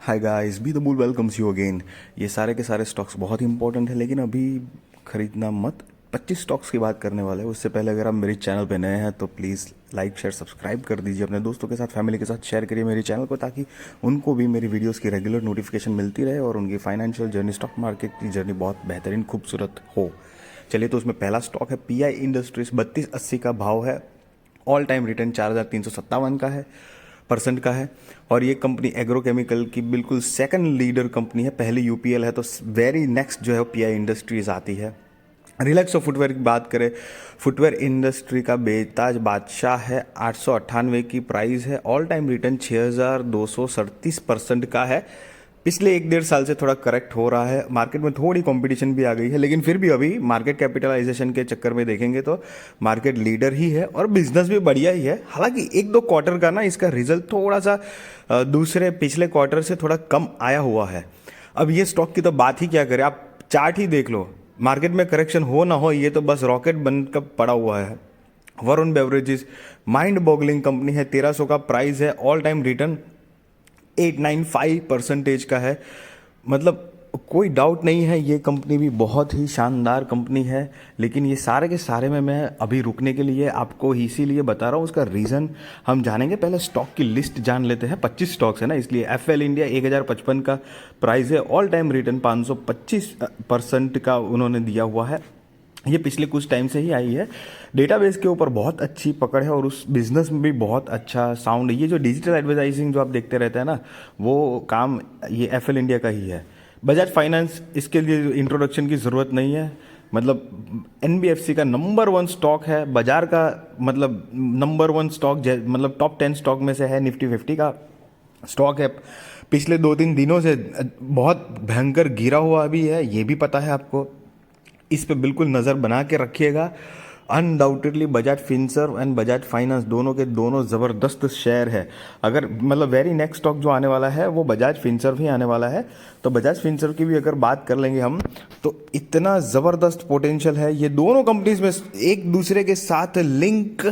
Hi guys, be the bull welcomes you again. ये सारे के सारे स्टॉक्स बहुत ही इंपॉर्टेंट है, लेकिन अभी खरीदना मत। 25 स्टॉक्स की बात करने वाले हैं। उससे पहले अगर आप मेरे चैनल पे नए हैं तो प्लीज़ लाइक शेयर सब्सक्राइब कर दीजिए। अपने दोस्तों के साथ, फैमिली के साथ शेयर करिए मेरे चैनल को, ताकि उनको भी मेरी वीडियोस की रेगुलर नोटिफिकेशन मिलती रहे और उनकी फाइनेंशियल जर्नी, स्टॉक मार्केट की जर्नी बहुत बेहतरीन, खूबसूरत हो। चलिए, तो उसमें पहला स्टॉक है पीआई इंडस्ट्रीज। 3280 का भाव है। ऑल टाइम रिटर्न 4357 का है परसेंट का है। और ये कंपनी एग्रोकेमिकल की बिल्कुल सेकंड लीडर कंपनी है। पहली यूपीएल है, तो वेरी नेक्स्ट जो है पीआई इंडस्ट्रीज आती है। रिलैक्सो फुटवेयर की बात करें, फुटवेयर इंडस्ट्री का बेताज बादशाह है। 898 की प्राइस है। ऑल टाइम रिटर्न 6237% का है। पिछले 1 डेढ़ साल से थोड़ा करेक्ट हो रहा है। मार्केट में थोड़ी कंपटीशन भी आ गई है, लेकिन फिर भी अभी मार्केट कैपिटलाइजेशन के चक्कर में देखेंगे तो मार्केट लीडर ही है और बिजनेस भी बढ़िया ही है। हालांकि 1-2 क्वार्टर का ना इसका रिजल्ट थोड़ा सा दूसरे पिछले क्वार्टर से थोड़ा कम आया हुआ है। अब ये स्टॉक की तो बात ही क्या करें, आप चार्ट ही देख लो। मार्केट में करेक्शन हो ना हो, ये तो बस रॉकेट बनकर पड़ा हुआ है। Varun beverages mind boggling company है। 1300 का प्राइस है। ऑल टाइम रिटर्न 895% का है। मतलब कोई डाउट नहीं है, ये कंपनी भी बहुत ही शानदार कंपनी है। लेकिन ये सारे के सारे में मैं अभी रुकने के लिए आपको इसीलिए बता रहा हूँ, उसका रीज़न हम जानेंगे। पहले स्टॉक की लिस्ट जान लेते हैं। 25 स्टॉक्स है ना, इसलिए एफएल इंडिया 1055 का प्राइस है। ऑल टाइम रिटर्न 525% का उन्होंने दिया हुआ है। ये पिछले कुछ टाइम से ही आई है। डेटाबेस के ऊपर बहुत अच्छी पकड़ है और उस बिजनेस में भी बहुत अच्छा साउंड है। ये जो डिजिटल एडवर्टाइजिंग जो आप देखते रहते हैं ना, वो काम ये एफएल इंडिया का ही है। बजाज फाइनेंस, इसके लिए इंट्रोडक्शन की ज़रूरत नहीं है। मतलब एनबीएफसी का नंबर 1 स्टॉक है। बाजार का मतलब नंबर 1 स्टॉक, मतलब टॉप 10 स्टॉक में से है। निफ्टी 50 का स्टॉक है। पिछले 2-3 दिनों से बहुत भयंकर गिरा हुआ भी है, ये भी पता है आपको। इस पे बिल्कुल नज़र बना के रखिएगा। Undoubtedly Bajaj Finserv and Bajaj finance दोनों के दोनों ज़बरदस्त शेयर है। अगर मतलब वेरी नेक्स्ट स्टॉक जो आने वाला है वो बजाज फिनसर्व ही आने वाला है। तो बजाज फिनसर्व की भी अगर बात कर लेंगे हम, तो इतना ज़बरदस्त पोटेंशियल है। ये दोनों कंपनीज में एक दूसरे के साथ लिंक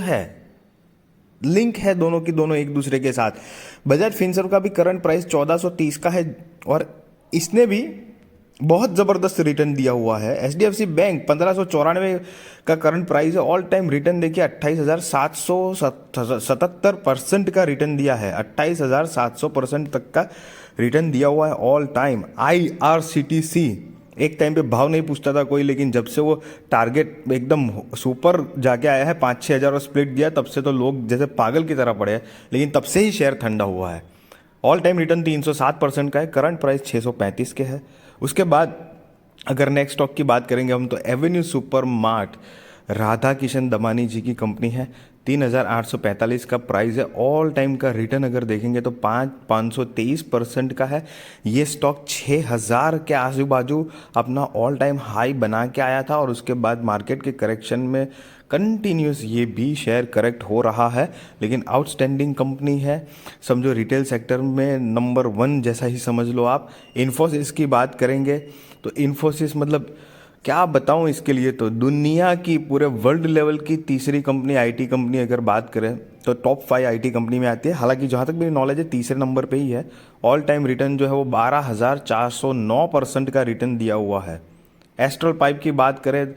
है दोनों की, दोनों एक दूसरे के साथ। बजाज फिनसर्व का भी करंट प्राइस 1430 का है और इसने भी बहुत ज़बरदस्त रिटर्न दिया हुआ है। एचडीएफसी बैंक 1594 का करंट प्राइस है। ऑल टाइम रिटर्न देखिए 28,777% का रिटर्न दिया है। 28,700% तक का रिटर्न दिया हुआ है ऑल टाइम। आईआरसीटीसी, एक टाइम पे भाव नहीं पूछता था कोई, लेकिन जब से वो टारगेट एकदम सुपर जाके आया है, 5-6 हज़ार और स्प्लिट दिया, तब से तो लोग जैसे पागल की तरह पड़े हैं। लेकिन तब से ही शेयर ठंडा हुआ है। ऑल टाइम रिटर्न 307% का है। करंट प्राइस 635 के है। उसके बाद अगर नेक्स्ट स्टॉक की बात करेंगे हम, तो Avenue super mart, Radha Kishan Damani ji की कंपनी है। 3845 का प्राइस है। ऑल टाइम का रिटर्न अगर देखेंगे तो 523% का है। ये स्टॉक 6000 के आजू बाजू अपना ऑल टाइम हाई बना के आया था और उसके बाद मार्केट के करेक्शन में कंटिन्यूस ये भी शेयर करेक्ट हो रहा है। लेकिन आउटस्टैंडिंग कंपनी है, समझो रिटेल सेक्टर में नंबर 1 जैसा ही समझ लो आप। इन्फोसिस की बात करेंगे तो इन्फोसिस मतलब क्या बताऊं, इसके लिए तो दुनिया की पूरे वर्ल्ड लेवल की तीसरी कंपनी, आईटी कंपनी अगर बात करें तो टॉप 5 आईटी कंपनी में आती है। हालांकि जहां तक मेरी नॉलेज है तीसरे नंबर पे ही है। ऑल टाइम रिटर्न जो है वो 12,409% का रिटर्न दिया हुआ है। एस्ट्रल पाइप की बात करें,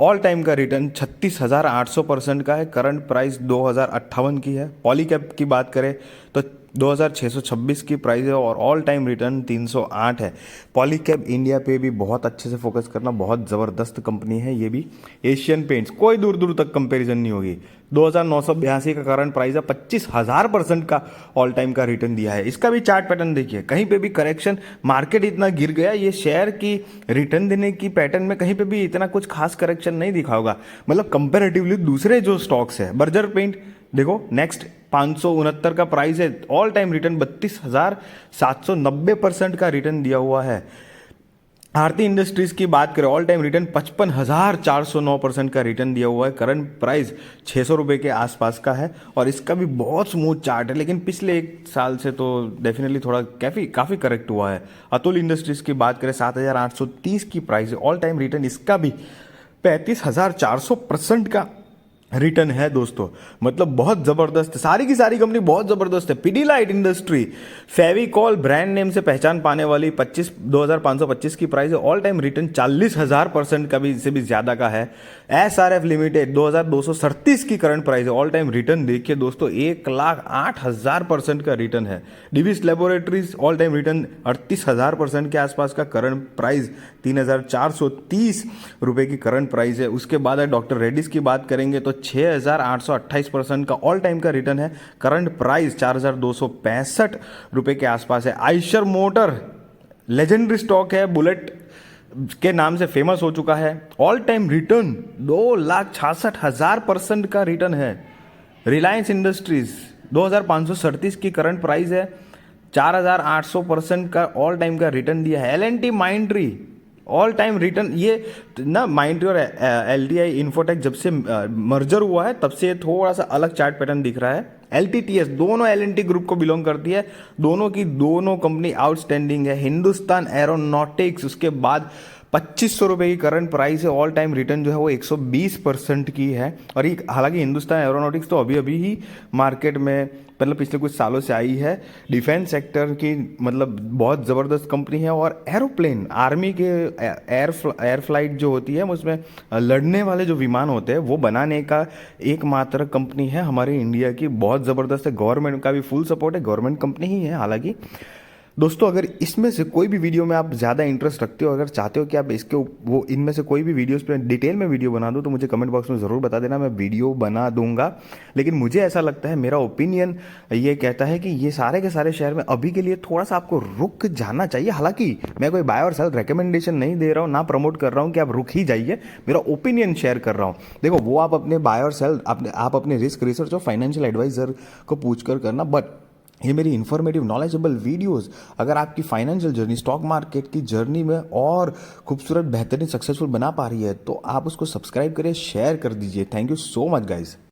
ऑल टाइम का रिटर्न 36,800% का है। करंट प्राइस 2058 की है। पॉलीकैब की बात करें तो 2626 की प्राइस है और ऑल टाइम रिटर्न 308 है। पॉलीकैब इंडिया पे भी बहुत अच्छे से फोकस करना, बहुत ज़बरदस्त कंपनी है ये भी। एशियन पेंट्स, कोई दूर दूर तक कंपैरिजन नहीं होगी। 2982 का करंट प्राइस है। 25,000% का ऑल टाइम का रिटर्न दिया है। इसका भी चार्ट पैटर्न देखिए, कहीं पे भी करेक्शन, मार्केट इतना गिर गया, ये शेयर की रिटर्न देने की पैटर्न में कहीं पे भी इतना कुछ खास करेक्शन नहीं दिखा होगा। मतलब कंपेरेटिवली दूसरे जो स्टॉक्स है, बर्जर पेंट देखो, नेक्स्ट 569 का प्राइस है। ऑल टाइम रिटर्न 32,790% का रिटर्न दिया हुआ है। आरती इंडस्ट्रीज की बात करें, ऑल टाइम रिटर्न 55,409% का रिटर्न दिया हुआ है। करंट प्राइस 600 रुपये के आसपास का है और इसका भी बहुत स्मूथ चार्ट है। लेकिन पिछले 1 साल से तो डेफिनेटली थोड़ा काफ़ी करेक्ट हुआ है। अतुल इंडस्ट्रीज की बात करें, 7,830 की प्राइस है। ऑल टाइम रिटर्न इसका भी 35,400% का रिटर्न है दोस्तों, मतलब बहुत जबरदस्त है। सारी की सारी कंपनी बहुत जबरदस्त है। Pidilite industry, Fevicol brand name से पहचान पाने वाली 25,525 की प्राइस है। ऑल टाइम रिटर्न 40,000% का भी, इससे भी ज्यादा का है। एसआरएफ लिमिटेड 2,237 की करंट प्राइस है। ऑल टाइम रिटर्न देखिए दोस्तों, 1,08,000% का रिटर्न है। Divi's laboratories all time return 38,000% के आसपास का, करंट प्राइस 3,430 रुपए की करंट प्राइस है। उसके बाद है डॉक्टर रेड्डीज की बात करेंगे तो 6,828% का ऑल टाइम का रिटर्न है। करंट प्राइस 4,265 रुपए के आसपास है। आइशर मोटर लेजेंडरी स्टॉक है, बुलेट के नाम से फेमस हो चुका है। ऑल टाइम रिटर्न 2,66,000% का रिटर्न है। रिलायंस इंडस्ट्रीज 2,537 की करंट प्राइस है, 4,800% का ऑल टाइम का रिटर्न दिया है। L&T Mindtree all time return, ये ना माइंड्री और LTI इन्फोटेक जब से मर्जर हुआ है तब से थोड़ा सा अलग चार्ट पैटर्न दिख रहा है। LTTS दोनों L&T ग्रुप को बिलोंग करती है। दोनों की दोनों कंपनी आउटस्टैंडिंग है। हिंदुस्तान एरोनॉटिक्स उसके बाद 2,500 रुपये की करंट प्राइस है। ऑल टाइम रिटर्न जो है वो 120% की है। और ये हालांकि हिंदुस्तान एरोनॉटिक्स तो अभी अभी ही मार्केट में मतलब पिछले कुछ सालों से आई है। डिफेंस सेक्टर की मतलब बहुत ज़बरदस्त कंपनी है। और एरोप्लेन आर्मी के एयर फ्लाइट जो होती है उसमें लड़ने वाले जो विमान होते हैं वो बनाने का एकमात्र कंपनी है हमारे इंडिया की। बहुत ज़बरदस्त है, गवर्नमेंट का भी फुल सपोर्ट है, गवर्नमेंट कंपनी ही है हालांकि। दोस्तों अगर इसमें से कोई भी वीडियो में आप ज़्यादा इंटरेस्ट रखते हो, अगर चाहते हो कि आप इसके वो इनमें से कोई भी वीडियोस पे डिटेल में वीडियो बना दूं तो मुझे कमेंट बॉक्स में ज़रूर बता देना, मैं वीडियो बना दूंगा। लेकिन मुझे ऐसा लगता है, मेरा ओपिनियन ये कहता है कि ये सारे के सारे शेयर में अभी के लिए थोड़ा सा आपको रुक जाना चाहिए। हालांकि मैं कोई बाय और सेल रिकमेंडेशन नहीं दे रहा हूँ, ना प्रमोट कर रहा हूँ कि आप रुक ही जाइए, मेरा ओपिनियन शेयर कर रहा हूँ। देखो वो आप अपने बाय और सेल आप अपने रिस्क रिसर्च और फाइनेंशियल एडवाइजर को पूछ कर करना। बट ये मेरी इन्फॉर्मेटिव नॉलेजेबल वीडियोस अगर आपकी फाइनेंशियल जर्नी, स्टॉक मार्केट की जर्नी में और खूबसूरत, बेहतरीन, सक्सेसफुल बना पा रही है तो आप उसको सब्सक्राइब करिए, शेयर कर दीजिए। Thank you so much guys.